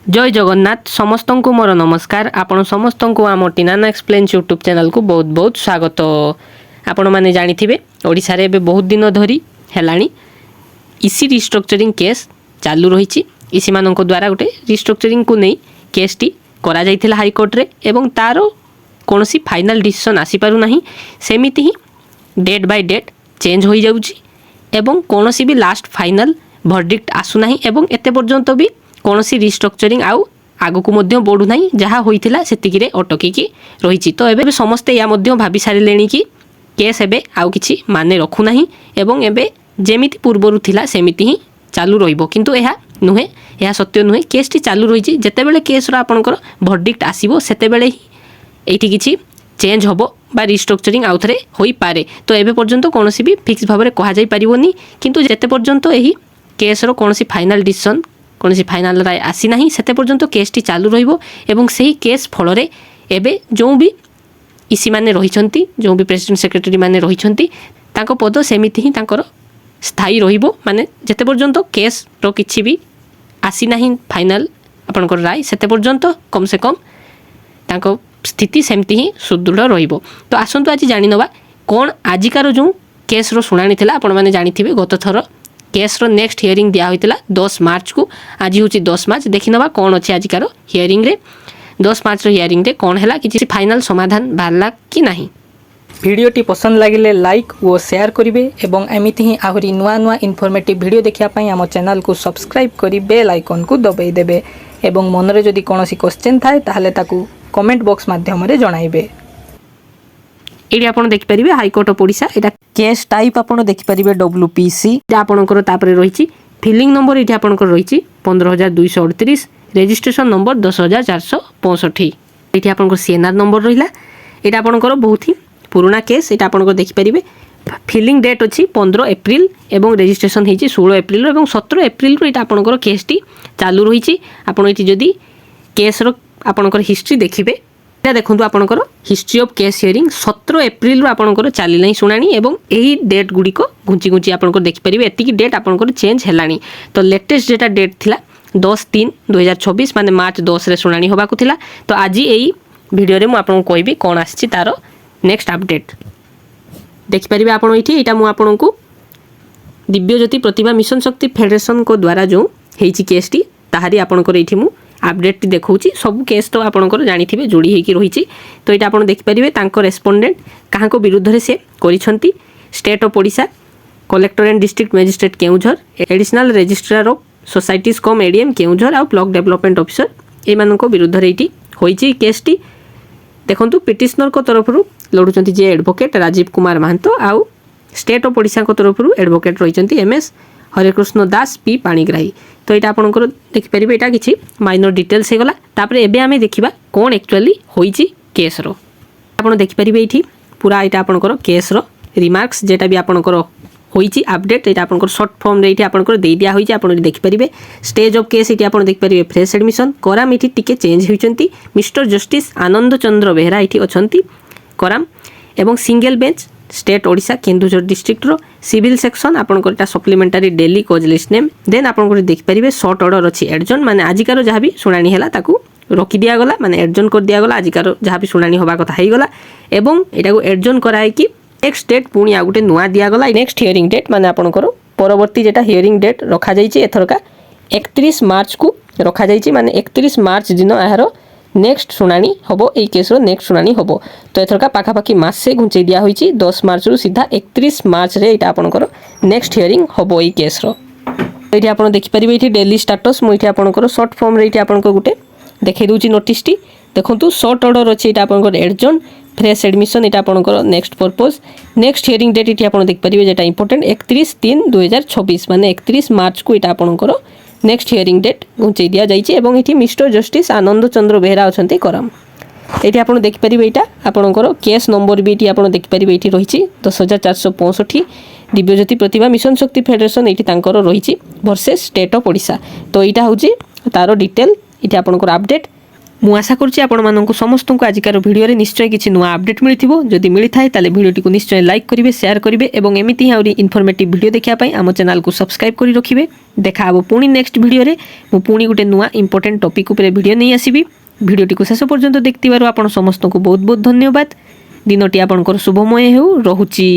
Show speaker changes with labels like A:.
A: जय जगन्नाथ समस्त को मोर नमस्कार। आपण समस्त को आम टीनाना एक्सप्लेन यूट्यूब चैनल को बहुत बहुत स्वागत। आपण मैंने जानिथिबे ओडिशा रे एबे बहुत दिन धरी हेलाणी इसी रिस्ट्रक्चरिंग केस चालू रही। इसी मानक द्वारा गोटे रिस्ट्रक्चरिंग को नहीं केस टी करा जाइथिला हाई कोर्ट रे एवं तार कोनोसी फाइनल डिसीजन आसी पारु नाही। सेमिति ही डेट बाय डेट चेंज हो जाउची एवं कोनोसी भी लास्ट फाइनल वर्डिक्ट आसु नाही एवं एते पर्यंत भी कोनोसी रिस्ट्रक्चरिंग आउ आगु को मध्य बढ़ू नाही। जहाँ होइथिला सेतिकी रे अटकिकी रहिछि। तो एबे समस्ते या मध्य भाबी सारिलेणी कि केस एबे आउ किछि माने रखु नाही एवं एबे जेमिति पूर्वरु थिला सेमिति ही चालू रहिबो। किंतु एहा नुहे, एहा सत्य नुहे। केस टी चालू रहिछि। जेतेबेले केस रो आपनकर वर्डिक्ट आसीबो सेतेबेले ही एठी किछि चेंज होबो बा रिस्ट्रक्चरिंग आउ थरे होई पारे। तो एबे पर्यंत कोनोसी भी फिक्स भाबरे कहा जाई परिबोनी। किंतु जेते पर्यंत एही केस रो कोनोसी फाइनल डिसीजन कोनोसी फाइनल राय आसी नाही सेते पर्यंत केस टी चालू रहिबो एवं सेही केस फल रे एबे जो भी इसी माने रहिछंती, जो भी प्रेसिडेंट सेक्रेटरी माने रहिछंती ताको पद सेमिति ही तांकर स्थायी रहिबो। माने जेते पर्यंत केस रो किछि भी आसी नाही फाइनल आपनकर राय सेते पर्यंत कम से कम तांको स्थिति सेमती ही सुदृढ़ रहिबो। तो आसंतु आज जानि नबा कोन आजिकार जो केस रो सुनानी थिला। आपण माने जानिथिबे गत थर केस रो नेक्स्ट हियरिंग दिया होइतिला 10 मार्च को। आज होची 10 मार्च। देखि नबा कोन अछि आजिकार हियरिंग रे। 10 मार्च रो हियरिंग रे कोन हैला किछि फाइनल समाधान बारला कि नाही।
B: भिडियोटी पसंद लगिले लाइक और शेयर करिवे एवं एमिति ही आहुरी नुआ नुआ इनफॉर्मेटिव भिडियो देखिया पई आम चैनल को सब्सक्राइब करी बेल आइकन को दबाई देबे एवं मनरे जदि कोनोसी क्वेश्चन थाए ताहले ताकू कमेंट बॉक्स माध्यम रे जणाइबे।
A: एडी आपण देखि परिबे high court of Odisha. Etah case type आपण देखि परिबे डब्ल्यूपीसी। एटा आपणकर तापरे रहिछि फिलिंग नंबर। एठी आपणकर रहिछि 15238। Registration number 10465। एठी आपणकर सीएनआर नंबर रहिला। एटा आपणकर बहुत ही पुराना केस। एटा आपणकर देखि परिबे फिलिंग डेट अछि 15 एप्रिल एवं रजिस्ट्रेशन हेछि 16 एप्रिल एवं 17 एप्रिल रो एटा आपणकर केस टी चालू रहिछि। आपण एठी जदि केस रो आपणकर हिस्ट्री देखिबे एटा देखंतु आपणकर history of case hearing 17 April रो आपणकर चालिलानी सुनानी एवं एही डेट गुडी को घुंची घुंची आपणकर देखि परिबे एतिकी डेट आपणकर चेंज हेलानी। तो लेटेस्ट जेटा डेट थिला 10/3/2024 माने मार्च 10 रे सुनानी होबाकु थिला। तो आज एही वीडियो रे मु आपन को कहबी कोन आछि तारो नेक्स्ट अपडेट देखि परिबे। आपण एठी एटा मु आपन को दिव्य ज्योति प्रतिभा मिशन शक्ति फेडरेशन को द्वारा जो हेछि केस टी ताहारी आपणकर एठी मु अपडेट देखौछि। सब केस तो आपणकर जानिथिबे जोड़ी हेकी रहिछि। तो एटा आपण देखि परिबे तांको रेस्पोंडेंट काहाको विरुद्ध रे से करिसंती। State of Odisha collector and district magistrate Keonjhar, additional registrar of societies cum ADM Keonjhar आ ब्लॉक डेवलपमेंट ऑफिसर ए मानको विरुद्ध रे एठी होइछि केस टी। देखंतु पिटिशनर को तरफरु लडुचंती जे एडवोकेट राजीव कुमार महंतो आउ स्टेट ऑफ ओडिशा को तरफरु एडवोकेट रहिचंती एमएस हरेकृष्ण दास पी पाणीग्राही। तो यहाँ आपंकर देखिपारे यहाँ किसी माइनर डिटेल्स होगला। तापरे एबे आमे देखिबा कोन एक्चुअली होइछि केस रो। आपण देखिपारे ये पूरा यहाँ आपंकर केस रो रिमार्क्स जेटा भी आपंकर होइछि अपडेट यहाँ आपंकर शॉर्ट फॉर्म रे आपंकर दे दिया होइछि। आपण देखिपारे स्टेज ऑफ केस ये आपण देखिपारे फ्रेश एडमिशन कराम ये टिके चेंज होइछंती। मिस्टर जस्टिस आनंद चंद्र बेहरा ये अछंती कराम एवं single bench state Odisha Kendujhar district रो सिविल सेक्शन आपनकर एटा supplementary daily cause list name. Then आपनकर देखि परिबे शॉर्ट ऑर्डर अछि एडजन माने आजिकार जहाँ भी सुनानी हैला ताकू रखि दिया गला माने एडजन कर दिया गला। आजिकार जहाँ भी सुनानी होबा कथा हेइ गला एवं एटा को एडजन कराय कि नेक्स्ट डेट पुनी आ गुटे नुआ दिया गला। नेक्स्ट हियरिंग डेट माने आपनकर परवर्ती जेटा हियरिंग डेट रखा जाइछि एथरका 31 मार्च को रखा जाइछि। माने 31 मार्च दिन आहार नेक्स्ट सुनानी होबो। ए केस रो नेक्स्ट सुनानी होबो। तो एथरका पाखापाखी मासे घुंचै दिया होइछि 10 मार्च रु सीधा 31 मार्च रे एटा आपनकर नेक्स्ट हियरिंग होबो ए केस रो। एठी आपण देखि परिबे एठी डेली स्टेटस मु एठी आपनकर शॉर्ट फॉर्म रे एठी आपनकर गुटे देखै दोछि नोटिस टी। देखंतु शॉर्ट ऑर्डर अछि एटा आपनकर एडजन फ्रेश एडमिशन एटा आपनकर next purpose. Next hearing date एठी आपण देखि परिबे जेटा इंपोर्टेंट 31/3/2024 माने 31 मार्च को एटा आपनकर नेक्स्ट हियरिंग डेट घुंचै दिया जाइछि। एवं एठी मिस्टर जस्टिस आनंद चंद्र बेहरा अछंती कराम। एठी आपण देखि परिबे एटा आपनकर केस नंबर भी एठी आपण देखि परिबे एठी रहिछि 10465। दिव्य ज्योति प्रतिभा मिशन शक्ति फेडरेशन एठी तांकर रहिछि वर्सेस स्टेट ऑफ ओडिशा। तो एटा होछि तारो डिटेल एठी आपनकर अपडेट। ମୁଁ ଆଶା କରୁଛି ଆପଣମାନଙ୍କୁ ସମସ୍ତଙ୍କୁ ଆଜିକାର ଭିଡ଼ିଓରେ ନିଶ୍ଚୟ କିଛି ନୂଆ ଅପଡେଟ୍ ମିଳିଥିବ। ଯଦି ମିଳିଥାଏ ତାହେଲେ ଭିଡ଼ିଓଟିକୁ ନିଶ୍ଚୟ ଲାଇକ୍ କରିବେ, ସେୟାର କରିବେ ଏବଂ ଏମିତି ହିଁ ଆହୁରି ଇନଫର୍ମେଟିଭ୍ ଭିଡ଼ିଓ ଦେଖିବା ପାଇଁ ଆମ ଚ୍ୟାନେଲକୁ ସବସ୍କ୍ରାଇବ୍ କରି ରଖିବେ। ଦେଖା ହେବ ପୁଣି ନେକ୍ସଟ ଭିଡ଼ିଓରେ। ମୁଁ ପୁଣି ଗୋଟେ ନୂଆ ଇମ୍ପୋର୍ଟାଣ୍ଟ ଟପିକ୍ ଉପରେ ଭିଡ଼ିଓ ନେଇ ଆସିବି। ଭିଡ଼ିଓଟିକୁ ଶେଷ ପର୍ଯ୍ୟନ୍ତ ଦେଖିଥିବାରୁ ଆପଣ ସମସ୍ତଙ୍କୁ ବହୁତ ବହୁତ ଧନ୍ୟବାଦ। ଦିନଟି ଆପଣଙ୍କର ଶୁଭମୟ ହେଉ। ରହୁଛି।